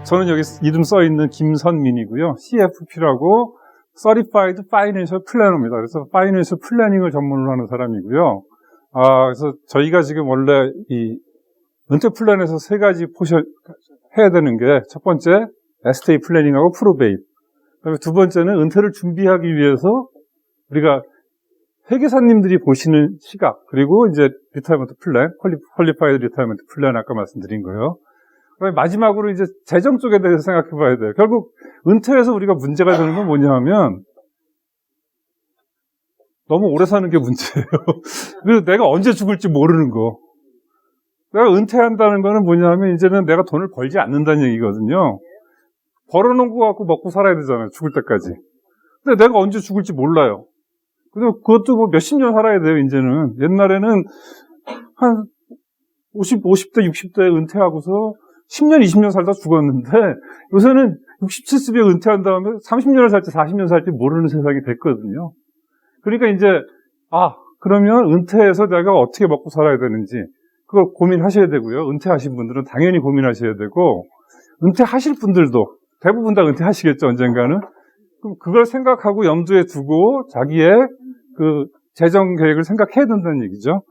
저는 여기 이름 써있는 김선민이고요. CFP라고 Certified Financial Planner입니다. 그래서 파이낸셜 플래닝을 전문으로 하는 사람이고요. 그래서 저희가 지금 원래 이 은퇴 플랜에서 세 가지 해야 되는 게, 첫 번째 에스테이 플래닝하고 프로베이트, 그다음에 두 번째는 은퇴를 준비하기 위해서 우리가 회계사님들이 보시는 시각, 그리고 이제 리타이먼트 플랜, 퀄리파이드 리타이먼트 플랜 아까 말씀드린 거예요. 그다음에 마지막으로 이제 재정 쪽에 대해서 생각해 봐야 돼요. 결국 은퇴해서 우리가 문제가 되는 건 뭐냐 하면 너무 오래 사는 게 문제예요. 그래서 내가 언제 죽을지 모르는 거. 내가 은퇴한다는 거는 뭐냐 하면 이제는 내가 돈을 벌지 않는다는 얘기거든요. 벌어놓은 거 갖고 먹고 살아야 되잖아요. 죽을 때까지. 근데 내가 언제 죽을지 몰라요. 그리고 그것도 뭐 몇십 년 살아야 돼요, 이제는. 옛날에는 한 50대, 60대 은퇴하고서 10년, 20년 살다 죽었는데 요새는 60, 70에 은퇴한 다음에 30년을 살지 40년 살지 모르는 세상이 됐거든요. 그러니까 이제 그러면 은퇴해서 내가 어떻게 먹고 살아야 되는지 그걸 고민하셔야 되고요. 은퇴하신 분들은 당연히 고민하셔야 되고, 은퇴하실 분들도 대부분 다 은퇴하시겠죠, 언젠가는. 그럼 그걸 생각하고 염두에 두고 자기의 그 재정 계획을 생각해야 된다는 얘기죠.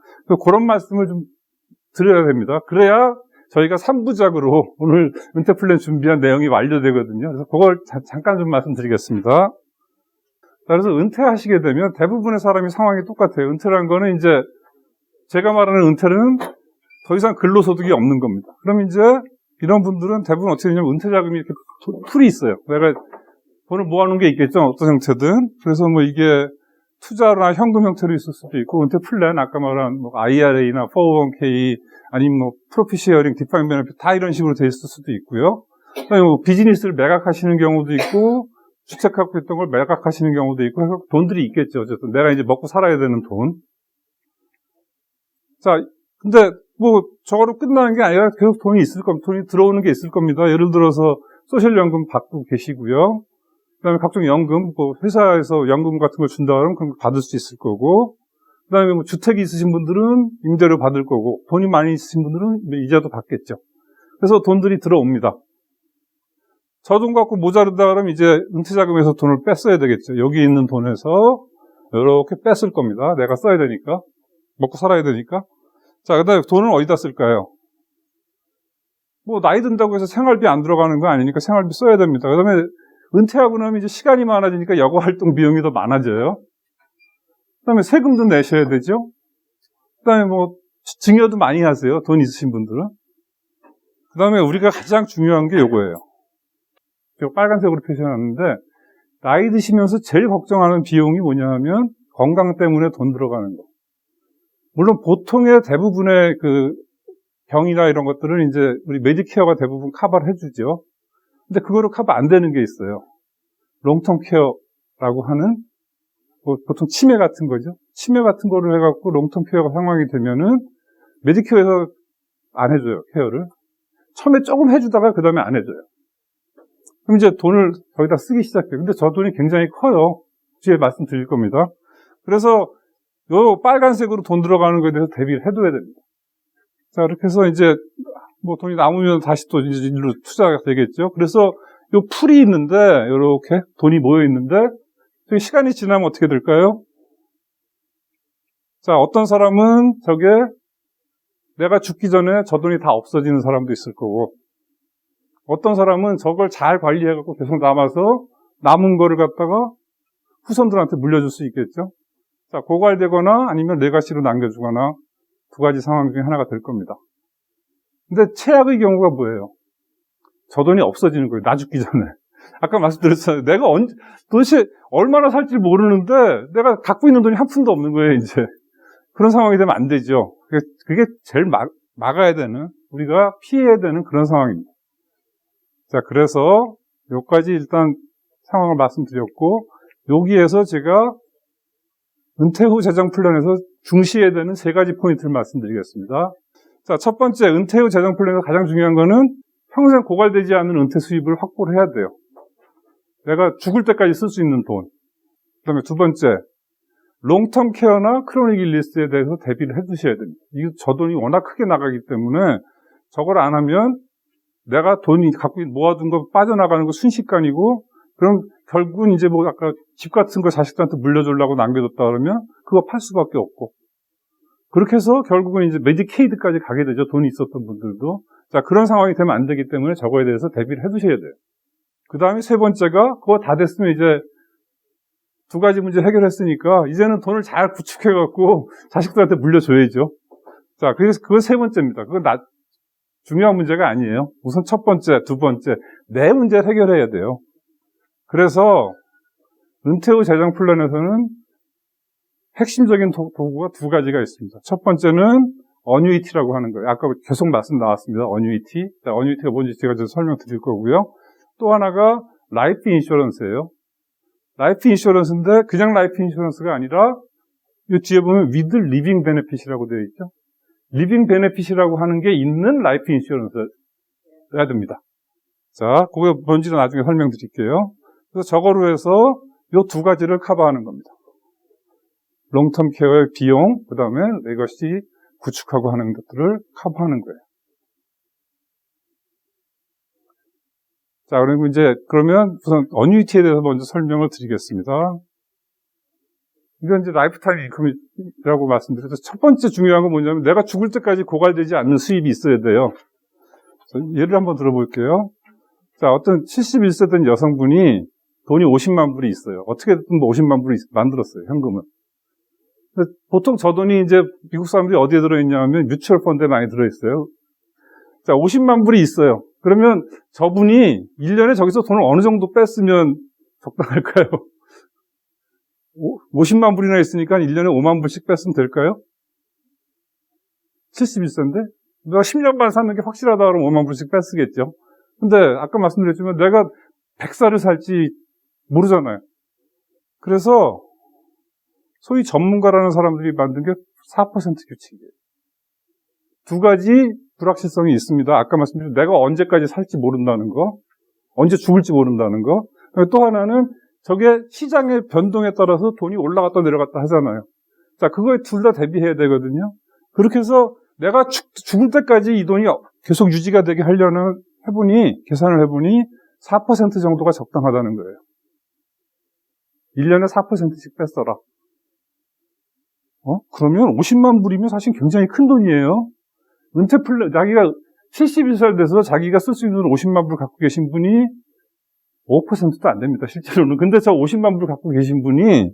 그런 말씀을 좀 드려야 됩니다. 그래야 저희가 3부작으로 오늘 은퇴 플랜 준비한 내용이 완료되거든요. 그래서 그걸 잠깐 좀 말씀드리겠습니다. 그래서 은퇴하시게 되면 대부분의 사람이 상황이 똑같아요. 은퇴라는 거는 이제 제가 말하는 은퇴는 더 이상 근로소득이 없는 겁니다. 그럼 이제 이런 분들은 대부분 어떻게 되냐면 은퇴 자금이 이렇게 풀이 있어요. 내가 돈을 모아놓은 게 있겠죠. 어떤 형태든. 그래서 뭐 이게 투자나 현금 형태로 있을 수도 있고, 은퇴 플랜, 아까 말한 뭐 IRA나 401k, 아니면 뭐 프로핏 쉐어링, 디파인 베네핏 다 이런 식으로 돼 있을 수도 있고요. 그다음에 뭐 비즈니스를 매각하시는 경우도 있고, 주택 갖고 있던 걸 매각하시는 경우도 있고 해서 돈들이 있겠죠. 어쨌든 내가 이제 먹고 살아야 되는 돈. 자, 근데 뭐 저거로 끝나는 게 아니라 계속 돈이 있을 겁니다. 돈이 들어오는 게 있을 겁니다. 예를 들어서 소셜연금 받고 계시고요. 그다음에 각종 연금, 뭐 회사에서 연금 같은 걸 준다 그러면 그럼 받을 수 있을 거고, 그다음에 뭐 주택이 있으신 분들은 임대료 받을 거고, 돈이 많이 있으신 분들은 이자도 받겠죠. 그래서 돈들이 들어옵니다. 저 돈 갖고 모자르다 그러면 이제 은퇴자금에서 돈을 뺐어야 되겠죠. 여기 있는 돈에서 이렇게 뺐을 겁니다. 내가 써야 되니까. 먹고 살아야 되니까. 자, 그다음에 돈을 어디다 쓸까요? 뭐 나이 든다고 해서 생활비 안 들어가는 거 아니니까 생활비 써야 됩니다. 그다음에 은퇴하고 나면 이제 시간이 많아지니까 여가 활동 비용이 더 많아져요. 그다음에 세금도 내셔야 되죠. 그다음에 뭐 증여도 많이 하세요. 돈 있으신 분들은. 그다음에 우리가 가장 중요한 게 요거예요. 제가 빨간색으로 표시해놨는데, 나이 드시면서 제일 걱정하는 비용이 뭐냐 하면 건강 때문에 돈 들어가는 거. 물론 보통의 대부분의 그 병이나 이런 것들은 이제 우리 메디케어가 대부분 커버를 해주죠. 근데 그거로 커버 안 되는 게 있어요. 롱텀 케어라고 하는, 뭐 보통 치매 같은 거죠. 치매 같은 거를 해갖고 롱텀 케어가 상황이 되면은 메디케어에서 안 해줘요, 케어를. 처음에 조금 해주다가 그 다음에 안 해줘요. 그럼 이제 돈을 거기다 쓰기 시작해요. 근데 저 돈이 굉장히 커요. 뒤에 말씀드릴 겁니다. 그래서 요 빨간색으로 돈 들어가는 거에 대해서 대비를 해둬야 됩니다. 자, 이렇게 해서 이제 뭐 돈이 남으면 다시 또 이제 일로 투자가 되겠죠. 그래서 요 풀이 있는데, 요렇게 돈이 모여 있는데, 저기 시간이 지나면 어떻게 될까요? 자, 어떤 사람은 저게 내가 죽기 전에 저 돈이 다 없어지는 사람도 있을 거고, 어떤 사람은 저걸 잘 관리해갖고 계속 남아서 남은 거를 갖다가 후손들한테 물려줄 수 있겠죠. 자, 고갈되거나 아니면 레가시로 남겨주거나 두 가지 상황 중에 하나가 될 겁니다. 근데 최악의 경우가 뭐예요? 저 돈이 없어지는 거예요. 나 죽기 전에. 아까 말씀드렸잖아요. 내가 도대체 얼마나 살지 모르는데 내가 갖고 있는 돈이 한 푼도 없는 거예요, 이제. 그런 상황이 되면 안 되죠. 그게 제일 막아야 되는, 우리가 피해야 되는 그런 상황입니다. 자, 그래서 여기까지 일단 상황을 말씀드렸고, 여기에서 제가 은퇴 후 재정 플랜에서 중시해야 되는 세 가지 포인트를 말씀드리겠습니다. 자, 첫 번째, 은퇴 후 재정 플랜에서 가장 중요한 거는 평생 고갈되지 않는 은퇴 수입을 확보를 해야 돼요. 내가 죽을 때까지 쓸 수 있는 돈. 그 다음에 두 번째, 롱텀 케어나 크로닉 일리스에 대해서 대비를 해 두셔야 됩니다. 저 돈이 워낙 크게 나가기 때문에 저걸 안 하면 내가 돈이 갖고 모아둔 거 빠져나가는 거 순식간이고, 그럼 결국은 이제 뭐 아까 집 같은 거 자식들한테 물려주려고 남겨뒀다 그러면 그거 팔 수밖에 없고. 그렇게 해서 결국은 이제 메디케이드까지 가게 되죠. 돈이 있었던 분들도. 자, 그런 상황이 되면 안 되기 때문에 저거에 대해서 대비를 해 두셔야 돼요. 그 다음에 세 번째가 그거 다 됐으면 이제 두 가지 문제 해결했으니까 이제는 돈을 잘 구축해갖고 자식들한테 물려줘야죠. 자, 그래서 그건 세 번째입니다. 그건 중요한 문제가 아니에요. 우선 첫 번째, 두 번째, 네 문제를 해결해야 돼요. 그래서 은퇴 후 재정 플랜에서는 핵심적인 도구가 두 가지가 있습니다. 첫 번째는 어뉴이티라고 하는 거예요. 아까 계속 말씀 나왔습니다. 어뉴이티. 어뉴이티가 뭔지 제가 좀 설명드릴 거고요. 또 하나가 라이프 인슈런스예요. 라이프 인슈런스인데 그냥 라이프 인슈런스가 아니라 이 뒤에 보면 with living benefit이라고 되어 있죠. 리빙 베네핏이라고 하는 게 있는 라이프 인슈런스가 됩니다. 자, 그거 뭔지는 나중에 설명드릴게요. 그래서 저거로 해서 이 두 가지를 커버하는 겁니다. 롱텀 케어의 비용, 그 다음에 이것이 구축하고 하는 것들을 커버하는 거예요. 자, 그리고 이제 그러면 우선 어뉴이티에 대해서 먼저 설명을 드리겠습니다. 이건 이제 라이프타임 인컴이라고 말씀드렸죠. 첫 번째 중요한 건 뭐냐면 내가 죽을 때까지 고갈되지 않는 수입이 있어야 돼요. 예를 한번 들어볼게요. 자, 어떤 71세 된 여성분이 돈이 50만 불이 있어요. 어떻게든 뭐 50만 불을 만들었어요, 현금을. 보통 저 돈이 이제 미국 사람들이 어디에 들어있냐 하면 뮤추얼 펀드에 많이 들어있어요. 자, 50만 불이 있어요. 그러면 저분이 1년에 저기서 돈을 어느 정도 뺐으면 적당할까요? 50만 불이나 있으니까 1년에 5만 불씩 뺐으면 될까요? 71세인데? 내가 10년만 사는 게 확실하다 그러면 5만 불씩 뺐쓰겠죠. 근데 아까 말씀드렸지만 내가 100살을 살지 모르잖아요. 그래서 소위 전문가라는 사람들이 만든 게 4% 규칙이에요. 두 가지 불확실성이 있습니다. 아까 말씀드린 내가 언제까지 살지 모른다는 거, 언제 죽을지 모른다는 거. 또 하나는 저게 시장의 변동에 따라서 돈이 올라갔다 내려갔다 하잖아요. 자, 그거에 둘 다 대비해야 되거든요. 그렇게 해서 내가 죽을 때까지 이 돈이 계속 유지가 되게 하려는 계산을 해보니 4% 정도가 적당하다는 거예요. 1년에 4%씩 뺐어라. 그러면 50만 불이면 사실 굉장히 큰 돈이에요. 은퇴 플랜, 자기가 71살 돼서 자기가 쓸 수 있는 50만 불 갖고 계신 분이 5%도 안 됩니다, 실제로는. 근데 저 50만 불 갖고 계신 분이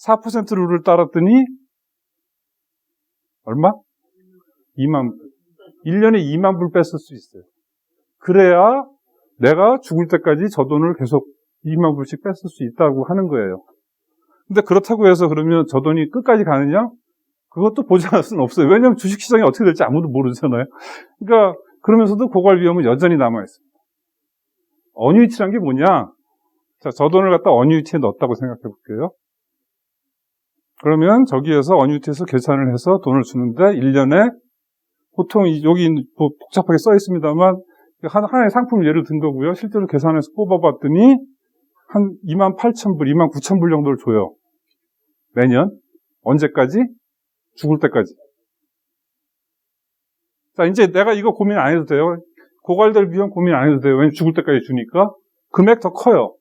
4% 룰을 따랐더니 얼마? 2만 불. 1년에 2만 불 뺐을 수 있어요. 그래야 내가 죽을 때까지 저 돈을 계속 2만 불씩 뺐을 수 있다고 하는 거예요. 근데 그렇다고 해서 그러면 저 돈이 끝까지 가느냐? 그것도 보장할 수는 없어요. 왜냐하면 주식시장이 어떻게 될지 아무도 모르잖아요. 그러니까 그러면서도 고갈 위험은 여전히 남아있습니다. 어뉴이티란 게 뭐냐? 자, 저 돈을 갖다 어뉴이티에 넣었다고 생각해 볼게요. 그러면 저기에서 어뉴이티에서 계산을 해서 돈을 주는데 1년에 보통 여기 복잡하게 써 있습니다만 하나의 상품 예를 든 거고요. 실제로 계산해서 뽑아봤더니 한 28,000불, 29,000불 정도를 줘요. 매년. 언제까지? 죽을 때까지. 자, 이제 내가 이거 고민 안 해도 돼요. 고갈될 비용 고민 안 해도 돼요. 왜냐면 죽을 때까지 주니까. 금액 더 커요.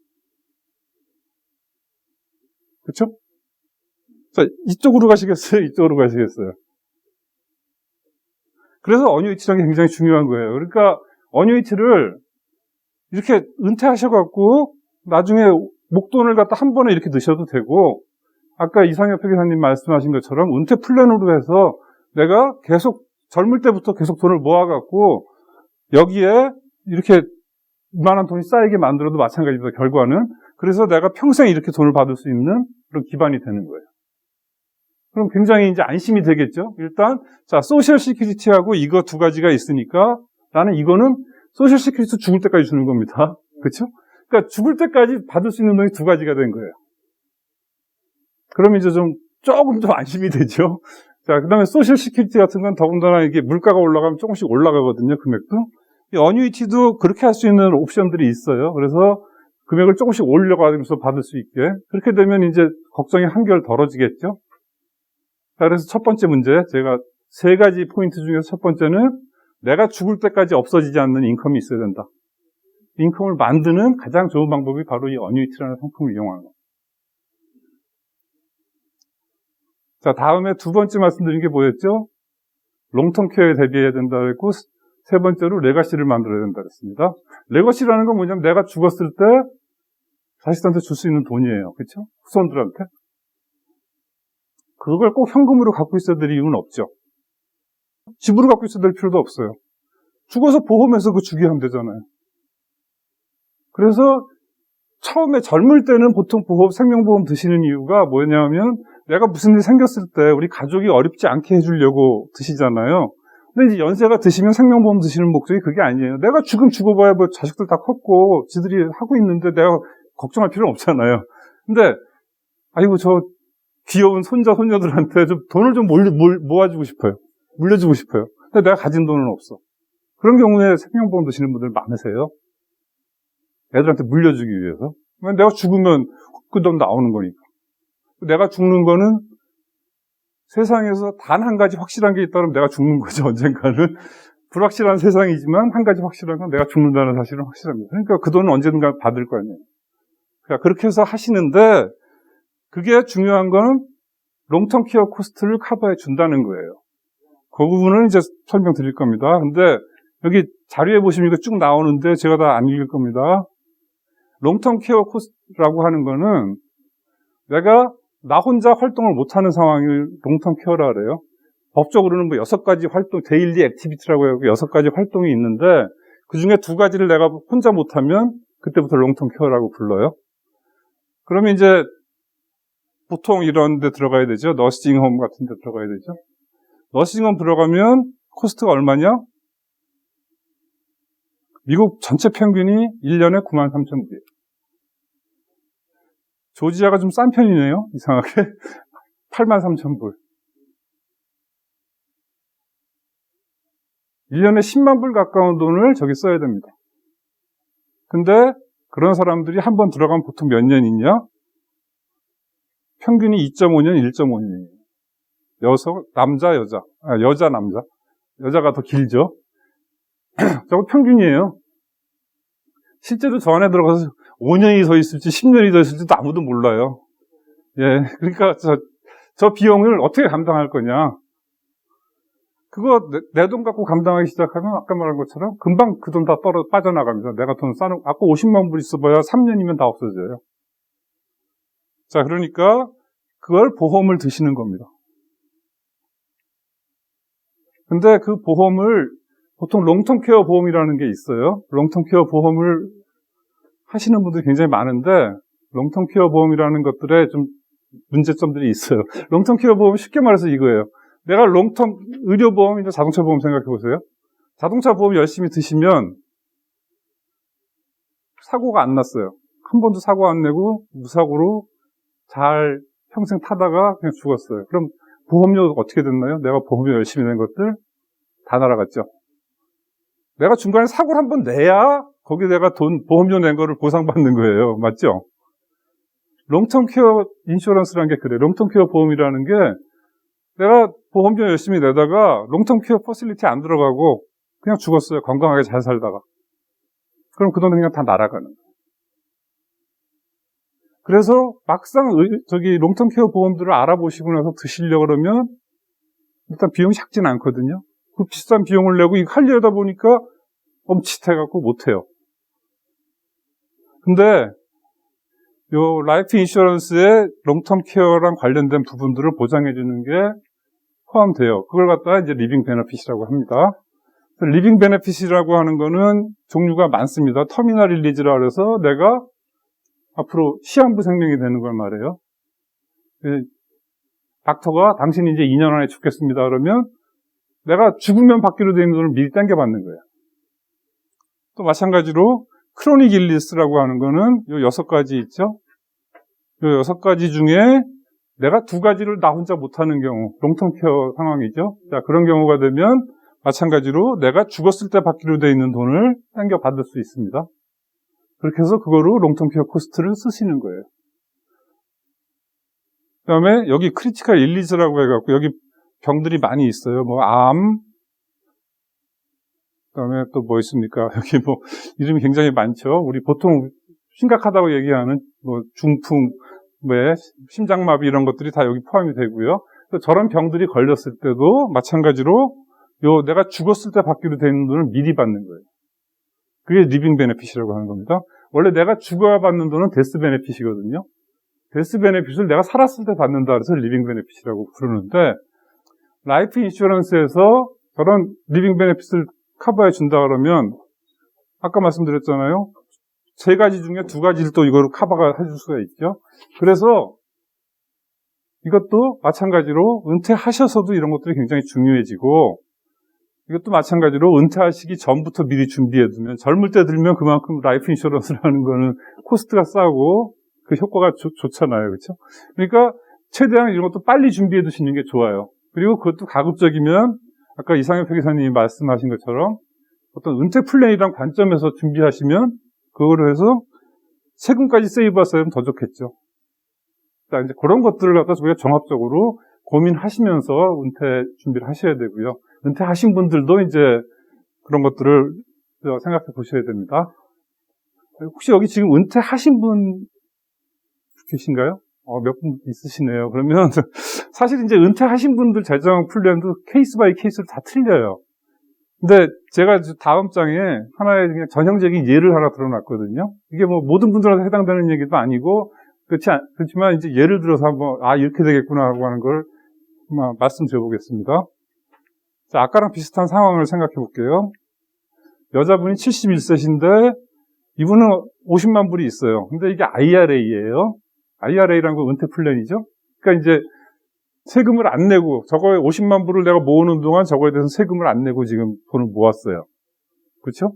그렇죠? 자, 이쪽으로 가시겠어요? 이쪽으로 가시겠어요? 그래서 어뉴이티라는 게 굉장히 중요한 거예요. 그러니까 어뉴이티를 이렇게 은퇴하셔갖고 나중에 목돈을 갖다 한 번에 이렇게 넣으셔도 되고, 아까 이상엽 회계사님 말씀하신 것처럼 은퇴 플랜으로 해서 내가 계속 젊을 때부터 계속 돈을 모아갖고 여기에 이렇게 이만한 돈이 쌓이게 만들어도 마찬가지입니다. 결과는. 그래서 내가 평생 이렇게 돈을 받을 수 있는 그런 기반이 되는 거예요. 그럼 굉장히 이제 안심이 되겠죠. 일단 자, 소셜 시큐리티하고 이거 두 가지가 있으니까 나는 이거는 소셜 시큐리티 죽을 때까지 주는 겁니다. 그렇죠? 그러니까 죽을 때까지 받을 수 있는 돈이 두 가지가 된 거예요. 그러면 이제 조금 좀 안심이 되죠. 자, 그 다음에 소셜 시큐리티 같은 건 더군다나 이게 물가가 올라가면 조금씩 올라가거든요, 금액도. 이 어뉴이티도 그렇게 할 수 있는 옵션들이 있어요. 그래서 금액을 조금씩 올려가면서 받을 수 있게. 그렇게 되면 이제 걱정이 한결 덜어지겠죠. 자, 그래서 첫 번째 문제, 제가 세 가지 포인트 중에서 첫 번째는 내가 죽을 때까지 없어지지 않는 인컴이 있어야 된다. 인컴을 만드는 가장 좋은 방법이 바로 이 어뉴이티라는 상품을 이용하는 겁니다. 자, 다음에 두 번째 말씀드린 게 뭐였죠? 롱텀 케어에 대비해야 된다 그랬고, 세 번째로 레가시를 만들어야 된다 그랬습니다. 레가시라는 건 뭐냐면 내가 죽었을 때 자식들한테 줄 수 있는 돈이에요. 그렇죠? 후손들한테. 그걸 꼭 현금으로 갖고 있어야 될 이유는 없죠. 집으로 갖고 있어야 될 필요도 없어요. 죽어서 보험해서 그 주게 하면 되잖아요. 그래서 처음에 젊을 때는 보통 생명보험 드시는 이유가 뭐냐면 내가 무슨 일이 생겼을 때 우리 가족이 어렵지 않게 해주려고 드시잖아요. 근데 이제 연세가 드시면 생명보험 드시는 목적이 그게 아니에요. 내가 죽어봐야 뭐 자식들 다 컸고 지들이 하고 있는데 내가 걱정할 필요는 없잖아요. 근데 아이고 저 귀여운 손녀들한테 좀 돈을 좀 모아주고 싶어요. 물려주고 싶어요. 근데 내가 가진 돈은 없어. 그런 경우에 생명보험 드시는 분들 많으세요. 애들한테 물려주기 위해서. 내가 죽으면 그 돈 나오는 거니까. 내가 죽는 거는 세상에서 단 한 가지 확실한 게 있다면 내가 죽는 거죠, 언젠가는. 불확실한 세상이지만 한 가지 확실한 건 내가 죽는다는 사실은 확실합니다. 그러니까 그 돈은 언젠가 받을 거 아니에요. 그러니까 그렇게 해서 하시는데 그게 중요한 건 롱텀 케어 코스트를 커버해 준다는 거예요. 그 부분은 이제 설명드릴 겁니다. 근데 여기 자료에 보시면 이거 쭉 나오는데 제가 다 안 읽을 겁니다. 롱텀 케어 코스트라고 하는 거는 내가 나 혼자 활동을 못하는 상황을 롱텀 케어라 그래요. 법적으로는 뭐 6가지 활동, 데일리 액티비티라고 해서 6가지 활동이 있는데 그 중에 2가지를 내가 혼자 못하면 그때부터 롱텀 케어라고 불러요. 그러면 이제 보통 이런 데 들어가야 되죠. 너싱홈 같은 데 들어가야 되죠. 너싱홈 들어가면 코스트가 얼마냐? 미국 전체 평균이 1년에 93,000불이에요. 조지아가 좀 싼 편이네요. 이상하게. 83,000불. 1년에 10만 불 가까운 돈을 저기 써야 됩니다. 근데 그런 사람들이 한 번 들어가면 보통 몇 년 있냐? 평균이 2.5년, 1.5년이에요. 남자, 여자. 여자, 남자. 여자가 더 길죠. 저거 평균이에요. 실제로 저 안에 들어가서 5년이 더 있을지 10년이 더 있을지도 아무도 몰라요. 예, 그러니까 저 비용을 어떻게 감당할 거냐. 그거 내 돈 갖고 감당하기 시작하면 아까 말한 것처럼 금방 그 돈 다 빠져나갑니다. 내가 돈 쌓는, 아까 50만 불 있어봐야 3년이면 다 없어져요. 자, 그러니까 그걸 보험을 드시는 겁니다. 근데 그 보험을 보통 롱텀 케어 보험이라는 게 있어요. 롱텀 케어 보험을 하시는 분들이 굉장히 많은데 롱텀 케어 보험이라는 것들에 좀 문제점들이 있어요. 롱텀 케어 보험 쉽게 말해서 이거예요. 내가 롱텀 의료보험이나 자동차 보험 생각해 보세요. 자동차 보험 열심히 드시면 사고가 안 났어요. 한 번도 사고 안 내고 무사고로 잘 평생 타다가 그냥 죽었어요. 그럼 보험료 어떻게 됐나요? 내가 보험료 열심히 낸 것들 다 날아갔죠. 내가 중간에 사고를 한 번 내야 거기 내가 보험료 낸 거를 보상받는 거예요. 맞죠? 롱텀 케어 인슈런스라는 게 그래요. 롱텀 케어 보험이라는 게 내가 보험료 열심히 내다가 롱텀 케어 퍼실리티 안 들어가고 그냥 죽었어요. 건강하게 잘 살다가. 그럼 그 돈은 그냥 다 날아가는 거예요. 그래서 막상 롱텀 케어 보험들을 알아보시고 나서 드시려고 그러면 일단 비용이 작진 않거든요. 그 비싼 비용을 내고 이거 하려다 보니까 멈칫해갖고 못해요. 근데 요 라이프 인슈런스의 롱텀 케어랑 관련된 부분들을 보장해주는 게 포함돼요. 그걸 갖다가 이제 리빙 베너핏이라고 합니다. 리빙 베너핏이라고 하는 거는 종류가 많습니다. 터미널 릴리즈라 그래서 내가 앞으로 시한부 생명이 되는 걸 말해요. 닥터가 당신이 이제 2년 안에 죽겠습니다. 그러면 내가 죽으면 받기로 된 돈을 미리 당겨받는 거예요. 또 마찬가지로 크로닉 일리스라고 하는 거는 요 6가지 있죠. 요 6가지 중에 내가 2가지를 나 혼자 못하는 경우, 롱텀 케어 상황이죠. 자, 그런 경우가 되면 마찬가지로 내가 죽었을 때 받기로 되어 있는 돈을 당겨받을 수 있습니다. 그렇게 해서 그거로 롱텀 케어 코스트를 쓰시는 거예요. 그 다음에 여기 크리티컬 일리즈라고 해갖고 여기 병들이 많이 있어요. 뭐 암, 그다음에 또 뭐 있습니까? 여기 뭐 이름이 굉장히 많죠. 우리 보통 심각하다고 얘기하는 뭐 중풍, 왜 심장마비 이런 것들이 다 여기 포함이 되고요. 또 저런 병들이 걸렸을 때도 마찬가지로 내가 죽었을 때 받기로 되는 돈을 미리 받는 거예요. 그게 리빙 베네핏이라고 하는 겁니다. 원래 내가 죽어야 받는 돈은 데스 베네핏이거든요. 데스 베네핏을 내가 살았을 때 받는다 그래서 리빙 베네핏이라고 부르는데, 라이프 인슈런스에서 저런 리빙 베네핏을 커버해 준다 그러면 아까 말씀드렸잖아요. 3가지 중에 2가지를 또 이거로 커버가 해줄 수가 있죠. 그래서 이것도 마찬가지로 은퇴하셔서도 이런 것들이 굉장히 중요해지고, 이것도 마찬가지로 은퇴하시기 전부터 미리 준비해두면, 젊을 때 들면 그만큼 라이프 인슈런스라는 거는 코스트가 싸고 그 효과가 좋잖아요. 그렇죠? 그러니까 최대한 이런 것도 빨리 준비해 두시는 게 좋아요. 그리고 그것도 가급적이면 아까 이상엽 회계사님이 말씀하신 것처럼 어떤 은퇴 플랜이란 관점에서 준비하시면 그거로 해서 세금까지 세이브하시면 더 좋겠죠. 자, 이제 그런 것들을 갖다 우리가 종합적으로 고민하시면서 은퇴 준비를 하셔야 되고요. 은퇴하신 분들도 이제 그런 것들을 생각해 보셔야 됩니다. 혹시 여기 지금 은퇴하신 분 계신가요? 몇 분 있으시네요. 그러면 사실 이제 은퇴하신 분들 재정 플랜도 케이스 바이 케이스로 다 틀려요. 근데 제가 다음 장에 하나의 그냥 전형적인 예를 하나 들어놨거든요. 이게 뭐 모든 분들한테 해당되는 얘기도 아니고, 그렇지만 이제 예를 들어서 한번, 이렇게 되겠구나 하고 하는 걸 말씀드려 보겠습니다. 자, 아까랑 비슷한 상황을 생각해 볼게요. 여자분이 71세신데, 이분은 50만 불이 있어요. 근데 이게 IRA예요. IRA라는 건 은퇴 플랜이죠. 그러니까 이제 세금을 안 내고, 저거에 50만 불을 내가 모으는 동안 저거에 대해서 세금을 안 내고 지금 돈을 모았어요. 그렇죠?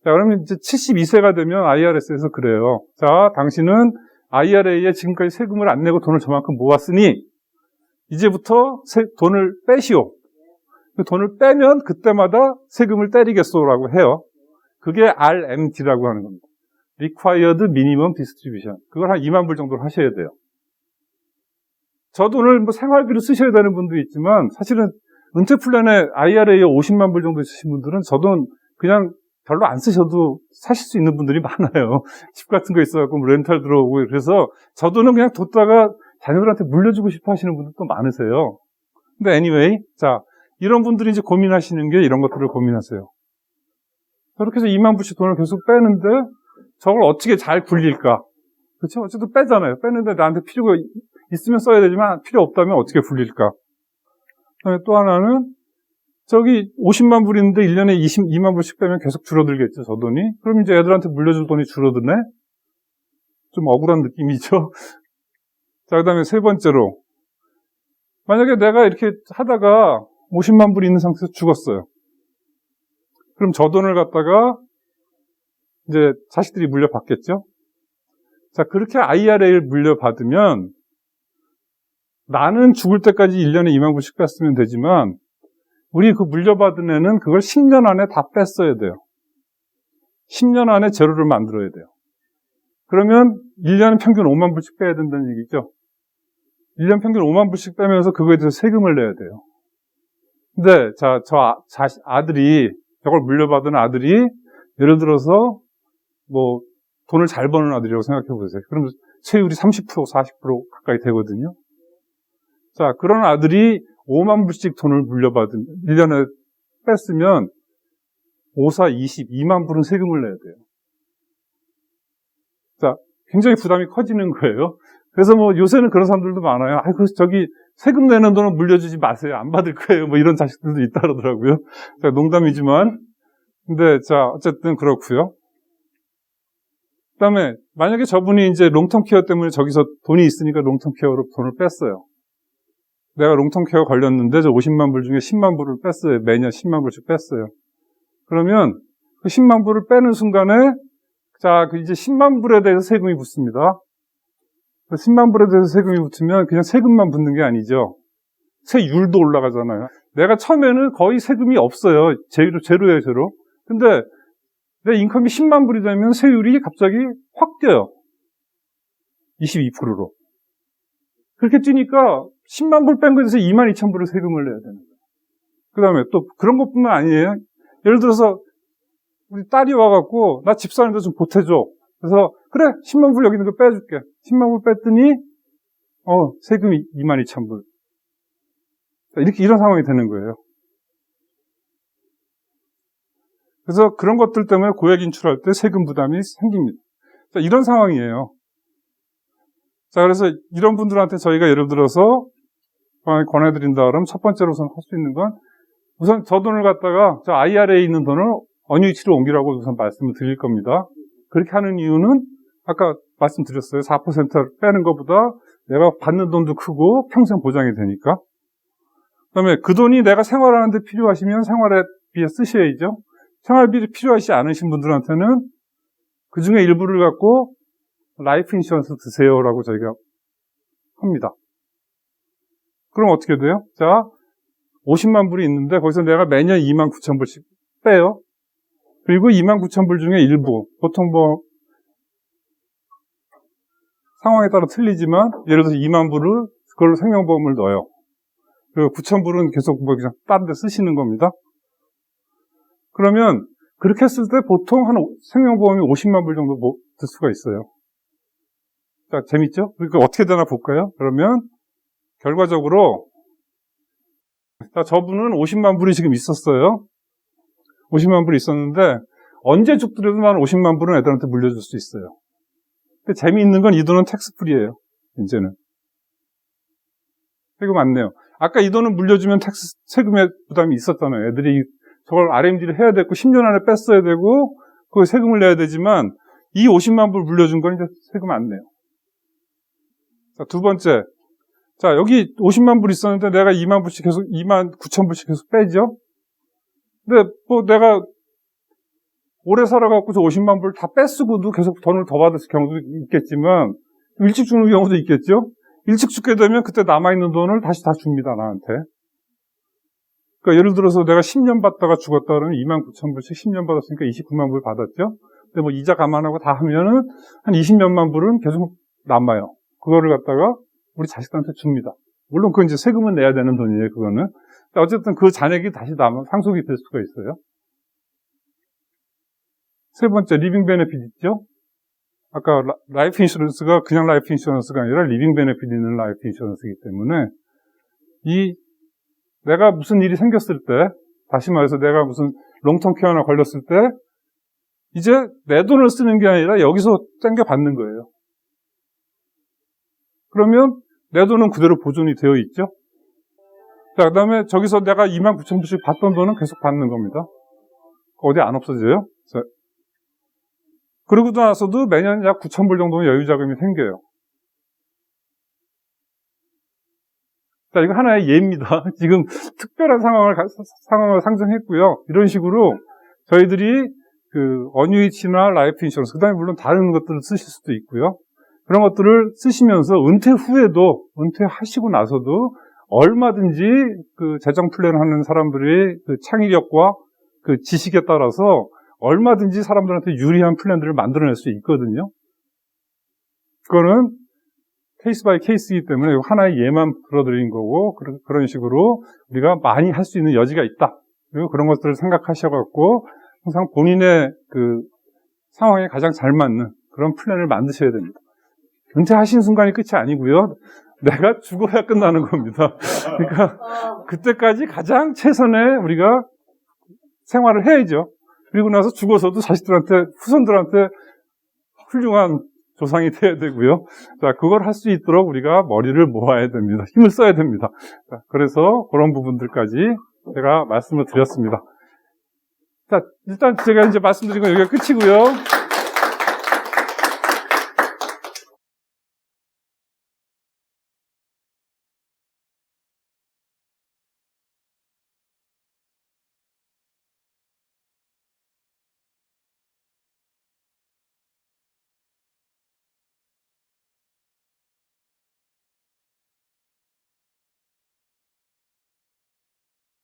자, 그러면 이제 72세가 되면 IRS에서 그래요. 자, 당신은 IRA에 지금까지 세금을 안 내고 돈을 저만큼 모았으니, 이제부터 돈을 빼시오. 그 돈을 빼면 그때마다 세금을 때리겠소라고 해요. 그게 RMD라고 하는 겁니다. Required Minimum Distribution. 그걸 한 2만 불 정도로 하셔야 돼요. 저 돈을 뭐 생활비로 쓰셔야 되는 분도 있지만, 사실은 은퇴 플랜에 IRA에 50만 불 정도 있으신 분들은 저 돈 그냥 별로 안 쓰셔도 사실 수 있는 분들이 많아요. 집 같은 거 있어갖고 뭐 렌탈 들어오고, 그래서 저 돈은 그냥 뒀다가 자녀들한테 물려주고 싶어 하시는 분들도 많으세요. 근데 anyway, 자, 이런 분들이 이제 고민하시는 게 이런 것들을 고민하세요. 저렇게 해서 2만 불씩 돈을 계속 빼는데 저걸 어떻게 잘 굴릴까? 그렇죠? 어쨌든 빼잖아요. 빼는데 나한테 필요가 있으면 써야 되지만 필요 없다면 어떻게 굴릴까? 그다음에 또 하나는 저기 50만 불 있는데 1년에 22만 불씩 빼면 계속 줄어들겠죠, 저 돈이. 그럼 이제 애들한테 물려줄 돈이 줄어드네? 좀 억울한 느낌이죠. 자, 그 다음에 3번째로. 만약에 내가 이렇게 하다가 50만 불이 있는 상태에서 죽었어요. 그럼 저 돈을 갖다가 이제 자식들이 물려받겠죠? 자, 그렇게 IRA를 물려받으면 나는 죽을 때까지 1년에 2만 불씩 뺐으면 되지만 우리 그 물려받은 애는 그걸 10년 안에 다 뺐어야 돼요. 10년 안에 제로를 만들어야 돼요. 그러면 1년에 평균 5만 불씩 빼야 된다는 얘기죠. 1년 평균 5만 불씩 빼면서 그거에 대해서 세금을 내야 돼요. 근데 아들이, 저걸 물려받은 아들이 예를 들어서 뭐 돈을 잘 버는 아들이라고 생각해 보세요. 그러면 세율이 30%, 40% 가까이 되거든요. 자, 그런 아들이 5만 불씩 돈을 물려받은 1년에 뺐으면 5, 4, 22만 불은 세금을 내야 돼요. 자, 굉장히 부담이 커지는 거예요. 그래서 뭐 요새는 그런 사람들도 많아요. 저기 세금 내는 돈은 물려주지 마세요. 안 받을 거예요. 뭐 이런 자식들도 있다 그러더라고요. 자, 농담이지만. 근데 자, 어쨌든 그렇고요. 그다음에 만약에 저분이 이제 롱텀 케어 때문에 저기서 돈이 있으니까 롱텀 케어로 돈을 뺐어요. 내가 롱텀 케어 걸렸는데 저 50만 불 중에 10만 불을 뺐어요. 매년 10만 불씩 뺐어요. 그러면 그 10만 불을 빼는 순간에 자, 그 이제 10만 불에 대해서 세금이 붙습니다. 10만 불에 대해서 세금이 붙으면 그냥 세금만 붙는 게 아니죠. 세율도 올라가잖아요. 내가 처음에는 거의 세금이 없어요. 제로예요, 제로. 근데 내 인컴이 10만 불이 되면 세율이 갑자기 확 뛰어요. 22%로. 그렇게 뛰니까 10만 불 뺀 거에 대해서 22,000불을 세금을 내야 되는 거예요. 그 다음에 또 그런 것뿐만 아니에요. 예를 들어서 우리 딸이 와갖고 나 집 사는데 좀 보태줘. 그래서 그래 10만 불 여기 있는 거 빼줄게. 10만 불 뺐더니 세금이 22,000불. 이렇게 이런 상황이 되는 거예요. 그래서 그런 것들 때문에 고액 인출할 때 세금 부담이 생깁니다. 자, 이런 상황이에요. 자, 그래서 이런 분들한테 저희가 예를 들어서 권해드린다 그러면 첫 번째로 우선 할 수 있는 건 우선 저 돈을 갖다가 저 IRA에 있는 돈을 언유이치로 옮기라고 우선 말씀을 드릴 겁니다. 그렇게 하는 이유는 아까 말씀드렸어요. 4%를 빼는 것보다 내가 받는 돈도 크고 평생 보장이 되니까. 그다음에 그 돈이 내가 생활하는데 필요하시면 생활비에 쓰셔야죠. 생활비 필요하시지 않으신 분들한테는 그 중에 일부를 갖고 라이프 인슈런스 드세요라고 저희가 합니다. 그럼 어떻게 돼요? 자, 50만 불이 있는데 거기서 내가 매년 29,000불씩 빼요. 그리고 29,000불 중에 일부, 보통 상황에 따라 틀리지만 예를 들어서 2만 불을 그걸로 생명보험을 넣어요. 그리고 9,000불은 계속 그냥 다른 데 쓰시는 겁니다. 그러면 그렇게 했을 때 보통 한 생명보험이 50만 불 정도 들 수가 있어요. 자, 재밌죠? 그러니까 어떻게 되나 볼까요? 그러면 결과적으로 자, 저분은 50만 불이 지금 있었어요. 50만 불이 있었는데 언제 죽더라도 나는 50만 불은 애들한테 물려줄 수 있어요. 근데 재미있는 건 이 돈은 텍스프리예요. 이제는. 세금 안 내요. 아까 이 돈을 물려주면 세금의 부담이 있었잖아요. 애들이 저걸 RMD를 해야 되고 10년 안에 뺐어야 되고 그 세금을 내야 되지만 이 50만 불 물려준 건 이제 세금 안 내요. 자, 두 번째. 자, 여기 50만 불 있었는데 내가 2만 불씩 계속 29,000불씩 계속 빼죠. 근데 내가 오래 살아갖고 저 50만 불 다 빼쓰고도 계속 돈을 더 받을 경우도 있겠지만 일찍 죽는 경우도 있겠죠. 일찍 죽게 되면 그때 남아있는 돈을 다시 다 줍니다, 나한테. 그러니까 예를 들어서 내가 10년 받다가 죽었다 그러면 29,000불씩 10년 받았으니까 29만 불 받았죠. 근데 이자 감안하고 다 하면은 한 20몇만 불은 계속 남아요. 그거를 갖다가 우리 자식들한테 줍니다. 물론 그건 이제 세금은 내야 되는 돈이에요, 그거는. 어쨌든 그 잔액이 다시 상속이 될 수가 있어요. 세 번째, 리빙 베네핏 있죠? 아까 라이프 인슈런스가 그냥 라이프 인슈런스가 아니라 리빙 베네핏 있는 라이프 인슈런스이기 때문에 내가 무슨 일이 생겼을 때, 다시 말해서 내가 무슨 롱텀 케어나 걸렸을 때 이제 내 돈을 쓰는 게 아니라 여기서 땡겨 받는 거예요. 그러면 내 돈은 그대로 보존이 되어 있죠? 자, 그 다음에 저기서 내가 29,000불씩 받던 돈은 계속 받는 겁니다. 어디 안 없어져요? 자, 그러고 나서도 매년 약 9,000불 정도는 여유자금이 생겨요. 자, 이거 하나의 예입니다. 지금 특별한 상황을 상정했고요. 이런 식으로 저희들이 언유이치나 라이프 인슈런스, 그 다음에 물론 다른 것들을 쓰실 수도 있고요. 그런 것들을 쓰시면서 은퇴하시고 나서도 얼마든지 재정 플랜 하는 사람들의 창의력과 지식에 따라서 얼마든지 사람들한테 유리한 플랜들을 만들어낼 수 있거든요. 그거는 케이스 바이 케이스이기 때문에 하나의 예만 들어드린 거고, 그런 식으로 우리가 많이 할 수 있는 여지가 있다. 그리고 그런 것들을 생각하셔갖고 항상 본인의 상황에 가장 잘 맞는 그런 플랜을 만드셔야 됩니다. 은퇴하신 순간이 끝이 아니고요. 내가 죽어야 끝나는 겁니다. 그러니까 그때까지 가장 최선의 우리가 생활을 해야죠. 그리고 나서 죽어서도 자식들한테, 후손들한테 훌륭한 조상이 돼야 되고요. 자, 그걸 할 수 있도록 우리가 머리를 모아야 됩니다. 힘을 써야 됩니다. 자, 그래서 그런 부분들까지 제가 말씀을 드렸습니다. 자, 일단 제가 이제 말씀드린 건 여기가 끝이고요.